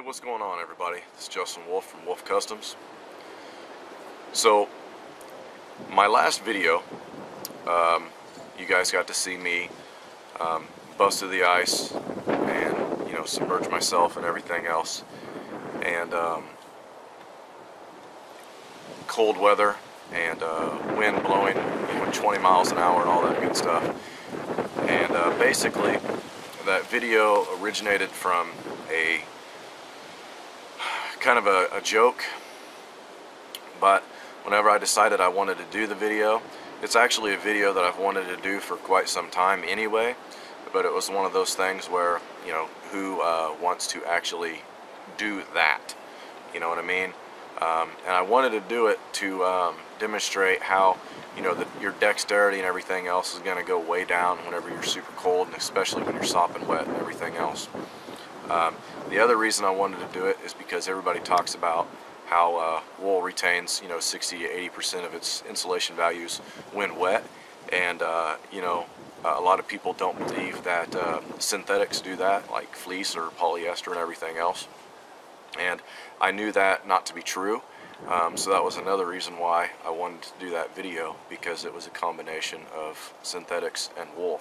What's going on, everybody? This is Justin Wolf from Wolf Customs. So, my last video, you guys got to see me bust through the ice and, submerge myself and everything else. And cold weather and wind blowing 20 miles an hour and all that good stuff. And basically, that video originated from a kind of a joke, but whenever I decided I wanted to do the video, it's actually a video that I've wanted to do for quite some time anyway, but it was one of those things where, who wants to actually do that, you know what I mean? And I wanted to do it to demonstrate how, your dexterity and everything else is going to go way down whenever you're super cold, and especially when you're sopping wet and everything else. The other reason I wanted to do it is because everybody talks about how wool retains, 60 to 80% of its insulation values when wet, and a lot of people don't believe that synthetics do that, like fleece or polyester and everything else. And I knew that not to be true, so that was another reason why I wanted to do that video, because it was a combination of synthetics and wool.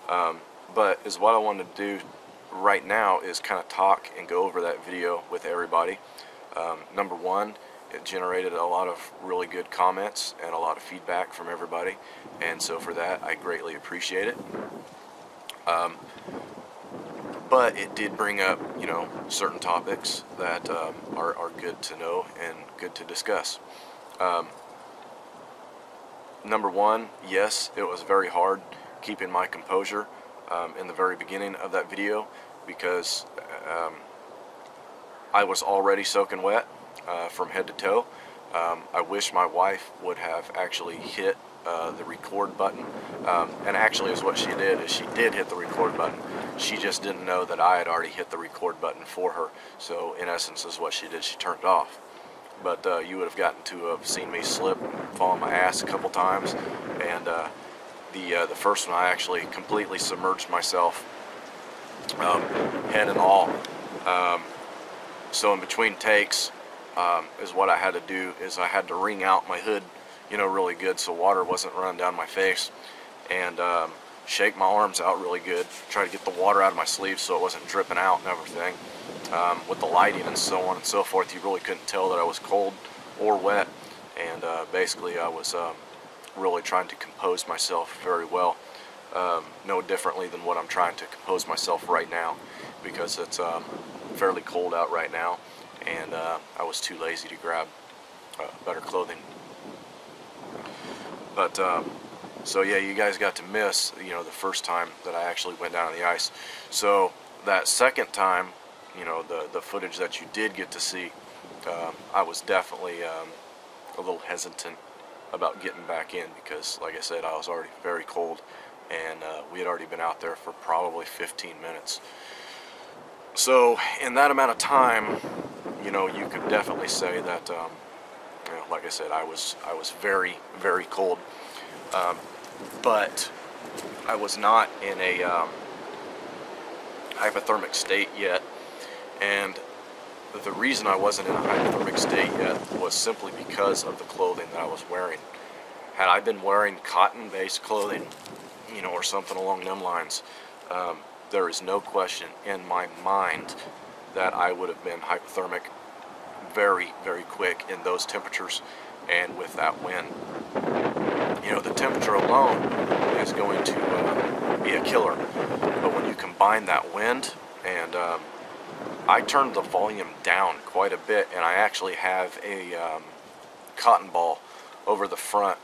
But is what I wanted to do right now is kind of talk and go over that video with everybody. Number one, it generated a lot of really good comments and a lot of feedback from everybody, and so for that I greatly appreciate it. But it did bring up, certain topics that are good to know and good to discuss. Number one, yes, it was very hard keeping my composure in the very beginning of that video, because I was already soaking wet from head to toe. I wish my wife would have actually hit the record button, and actually is what she did, is she did hit the record button. She just didn't know that I had already hit the record button for her, so in essence is what she did, she turned it off. But you would have gotten to have seen me slip and fall on my ass a couple times, and the first one I actually completely submerged myself, head and all. So in between takes, is what I had to do, is I had to wring out my hood, really good, so water wasn't running down my face, and shake my arms out really good, try to get the water out of my sleeves so it wasn't dripping out and everything. With the lighting and so on and so forth, you really couldn't tell that I was cold or wet, and basically I was really trying to compose myself very well, no differently than what I'm trying to compose myself right now, because it's fairly cold out right now, and I was too lazy to grab better clothing. But so yeah, you guys got to miss the first time that I actually went down on the ice. So that second time, the footage that you did get to see, I was definitely a little hesitant about getting back in, because like I said, I was already very cold, and we had already been out there for probably 15 minutes. So in that amount of time, you could definitely say that like I said, I was very, very cold, but I was not in a hypothermic state yet, and the reason I wasn't in a hypothermic state yet was simply because of the clothing that I was wearing. Had I been wearing cotton-based clothing, or something along them lines, there is no question in my mind that I would have been hypothermic very, very quick in those temperatures and with that wind. The temperature alone is going to be a killer, but when you combine that wind, and I turned the volume down quite a bit, and I actually have a cotton ball over the front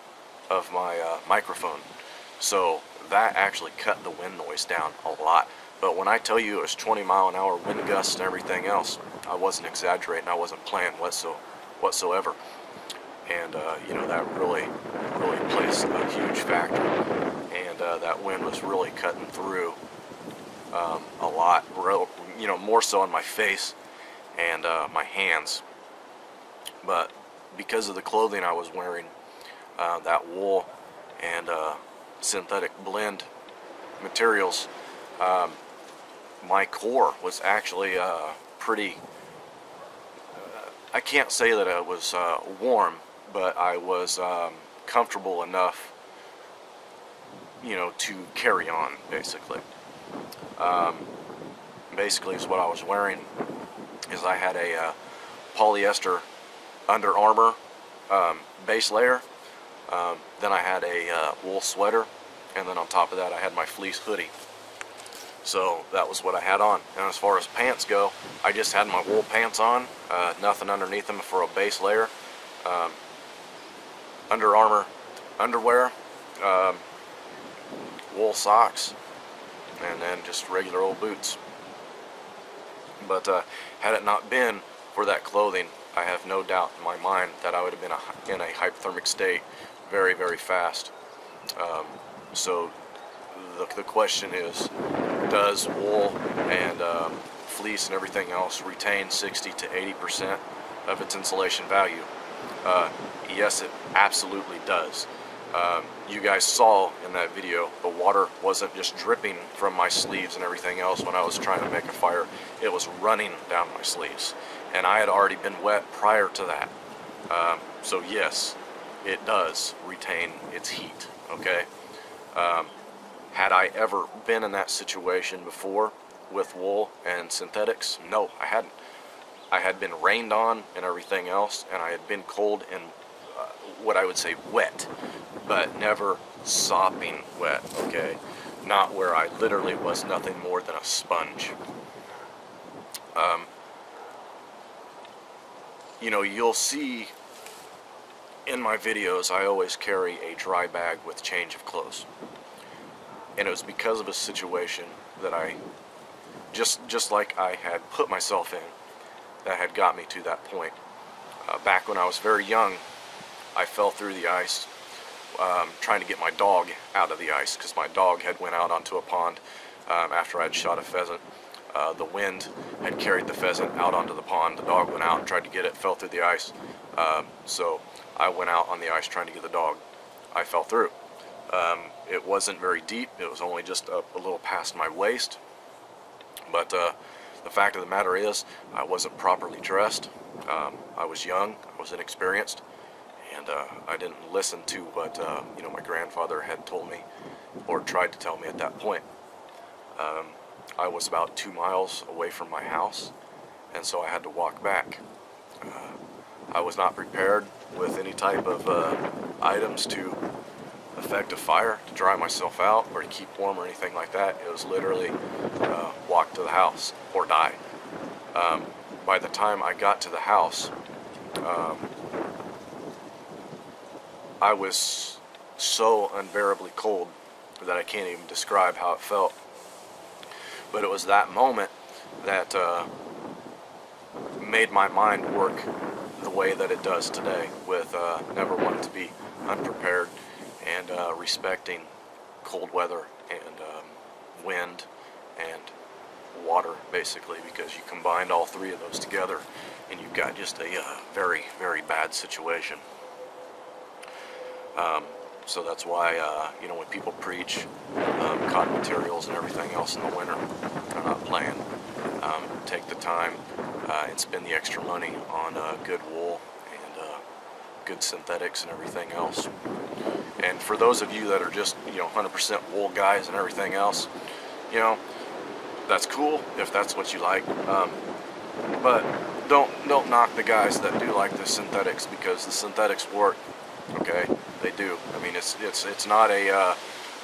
of my microphone, so that actually cut the wind noise down a lot. But when I tell you it was 20-mile-an-hour wind gusts and everything else, I wasn't exaggerating, I wasn't playing whatsoever. And that really plays a huge factor, and that wind was really cutting through a lot, more so on my face and my hands. But because of the clothing I was wearing, that wool and synthetic blend materials, my core was actually pretty I can't say that I was warm, but I was comfortable enough, you know, to carry on, basically. Basically is what I was wearing is I had a polyester Under Armour base layer, then I had a wool sweater, and then on top of that I had my fleece hoodie. So that was what I had on. And as far as pants go, I just had my wool pants on, nothing underneath them for a base layer, Under Armour underwear, wool socks, and then just regular old boots. But had it not been for that clothing, I have no doubt in my mind that I would have been in a hypothermic state very, very fast. So the question is, does wool and fleece and everything else retain 60 to 80% of its insulation value? Yes, it absolutely does. You guys saw in that video, the water wasn't just dripping from my sleeves and everything else when I was trying to make a fire. It was running down my sleeves, and I had already been wet prior to that. So yes, it does retain its heat, okay? Had I ever been in that situation before with wool and synthetics? No, I hadn't. I had been rained on and everything else, and I had been cold and what I would say wet, but never sopping wet, okay? Not where I literally was nothing more than a sponge. You know, you'll see in my videos I always carry a dry bag with change of clothes. And it was because of a situation that I, just like I had put myself in, that had got me to that point. Back when I was very young, I fell through the ice trying to get my dog out of the ice, because my dog had went out onto a pond after I had shot a pheasant. The wind had carried the pheasant out onto the pond. The dog went out and tried to get it, fell through the ice. So I went out on the ice trying to get the dog. I fell through. It wasn't very deep. It was only just a little past my waist. But the fact of the matter is, I wasn't properly dressed. I was young. I was inexperienced. And I didn't listen to what you know, my grandfather had told me or tried to tell me at that point. I was about 2 miles away from my house, and so I had to walk back. I was not prepared with any type of items to effect a fire, to dry myself out or to keep warm or anything like that. It was literally walk to the house or die. By the time I got to the house, I was so unbearably cold that I can't even describe how it felt. But it was that moment that made my mind work the way that it does today, with never wanting to be unprepared and respecting cold weather and wind and water, basically, because you combined all three of those together and you've got just a very, very bad situation. So that's why, you know, when people preach cotton materials and everything else in the winter, they're not playing. Take the time and spend the extra money on good wool and good synthetics and everything else. And for those of you that are just, you know, 100% wool guys and everything else, you know, that's cool if that's what you like. But don't knock the guys that do like the synthetics, because the synthetics work. Okay, they do. I mean, it's not a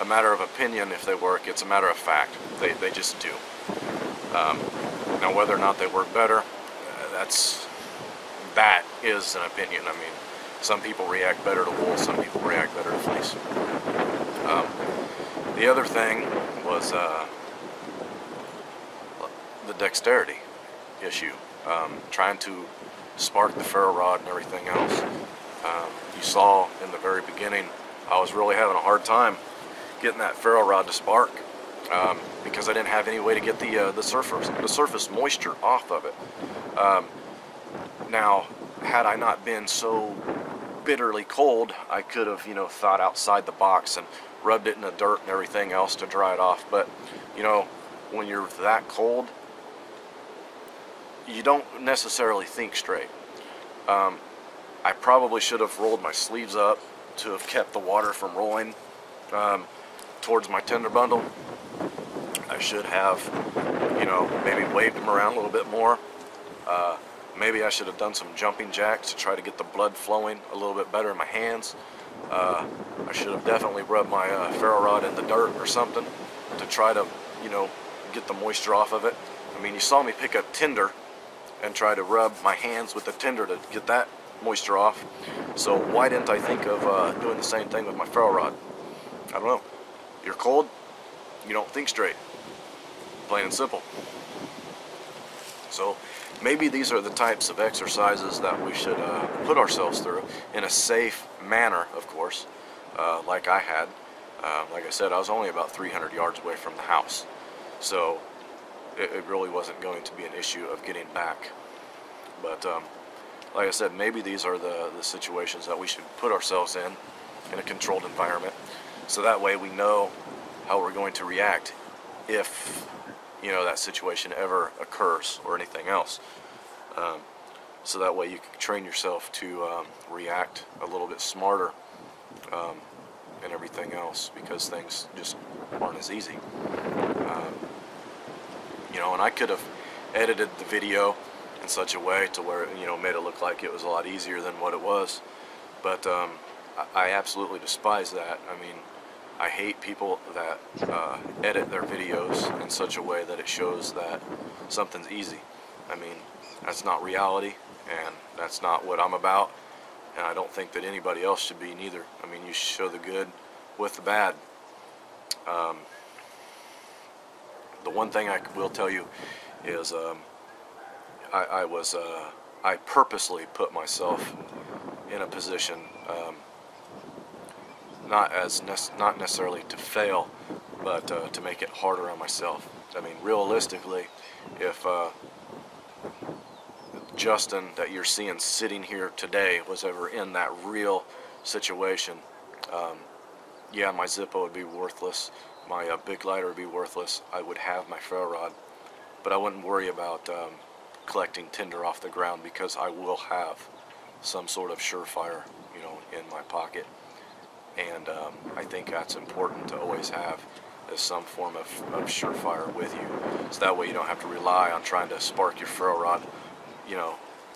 matter of opinion if they work. It's a matter of fact. They just do. Now, whether or not they work better, that is an opinion. I mean, some people react better to wool. Some people react better to fleece. The other thing was the dexterity issue. Trying to spark the ferro rod and everything else. You saw in the very beginning, I was really having a hard time getting that ferro rod to spark because I didn't have any way to get the surface moisture off of it. Now, had I not been so bitterly cold, I could have, you know, thought outside the box and rubbed it in the dirt and everything else to dry it off. But, you know, when you're that cold, you don't necessarily think straight. I probably should have rolled my sleeves up to have kept the water from rolling towards my tender bundle. I should have, you know, maybe waved them around a little bit more. Maybe I should have done some jumping jacks to try to get the blood flowing a little bit better in my hands. I should have definitely rubbed my ferro rod in the dirt or something to try to, you know, get the moisture off of it. I mean, you saw me pick up tinder and try to rub my hands with the tinder to get that moisture off. So why didn't I think of doing the same thing with my ferro rod? I don't know. You're cold, you don't think straight. Plain and simple. So maybe these are the types of exercises that we should put ourselves through in a safe manner, of course, like I had. Like I said, I was only about 300 yards away from the house, so it really wasn't going to be an issue of getting back. But like I said, maybe these are the situations that we should put ourselves in a controlled environment, so that way we know how we're going to react if, you know, that situation ever occurs or anything else. So that way you can train yourself to react a little bit smarter and everything else, because things just aren't as easy. You know, and I could have edited the video in such a way to where, you know, made it look like it was a lot easier than what it was, but I absolutely despise that. I mean, I hate people that edit their videos in such a way that it shows that something's easy. I mean, that's not reality, and that's not what I'm about, and I don't think that anybody else should be neither. I mean, you show the good with the bad. The one thing I will tell you is I purposely put myself in a position not necessarily to fail, but to make it harder on myself. I mean, realistically, if Justin that you're seeing sitting here today was ever in that real situation, yeah, my Zippo would be worthless, my big lighter would be worthless, I would have my ferro rod, but I wouldn't worry about collecting tinder off the ground, because I will have some sort of surefire, you know, in my pocket. And I think that's important to always have, is some form of surefire with you, so that way you don't have to rely on trying to spark your ferro rod, you know,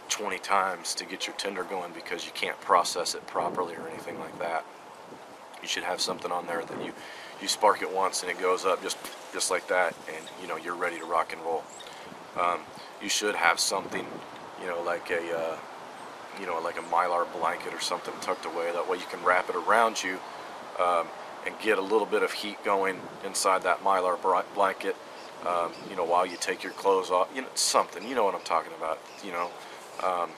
20 times to get your tinder going, because you can't process it properly or anything like that. You should have something on there that you spark it once and it goes up just like that, and you know, you're ready to rock and roll. You should have something, you know, like a like a Mylar blanket or something tucked away. That way you can wrap it around you and get a little bit of heat going inside that Mylar blanket, you know, while you take your clothes off. You know, something, you know what I'm talking about. You know,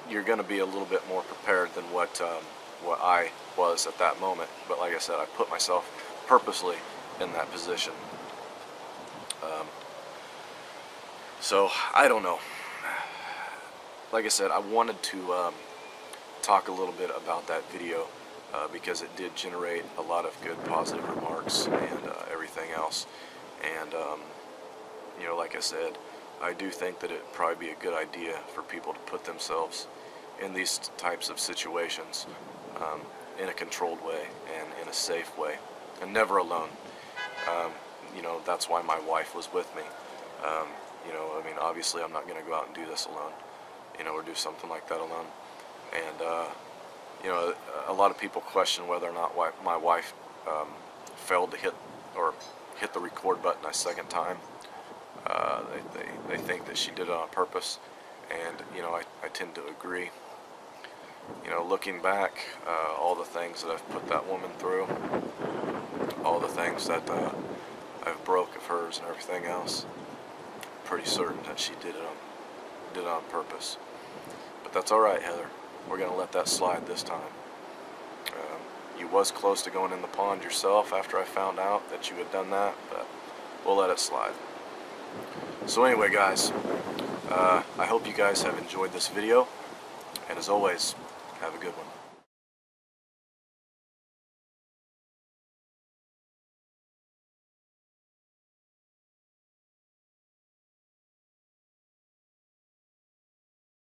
you're going to be a little bit more prepared than what I was at that moment. But like I said, I put myself purposely in that position. So I don't know. Like I said, I wanted to talk a little bit about that video because it did generate a lot of good positive remarks and everything else. And you know, like I said, I do think that it'd probably be a good idea for people to put themselves in these types of situations in a controlled way and in a safe way, and never alone. You know, that's why my wife was with me. You know, I mean, obviously I'm not going to go out and do this alone, you know, or do something like that alone. And you know, a lot of people question whether or not my wife failed to hit the record button a second time. They think that she did it on purpose, and you know, I tend to agree. You know, looking back, all the things that I've put that woman through, all the things that I've broke of hers and everything else, I'm pretty certain that she did it on purpose. But that's all right, Heather. We're gonna let that slide this time. You was close to going in the pond yourself after I found out that you had done that, but we'll let it slide. So anyway, guys, I hope you guys have enjoyed this video, and as always, have a good one.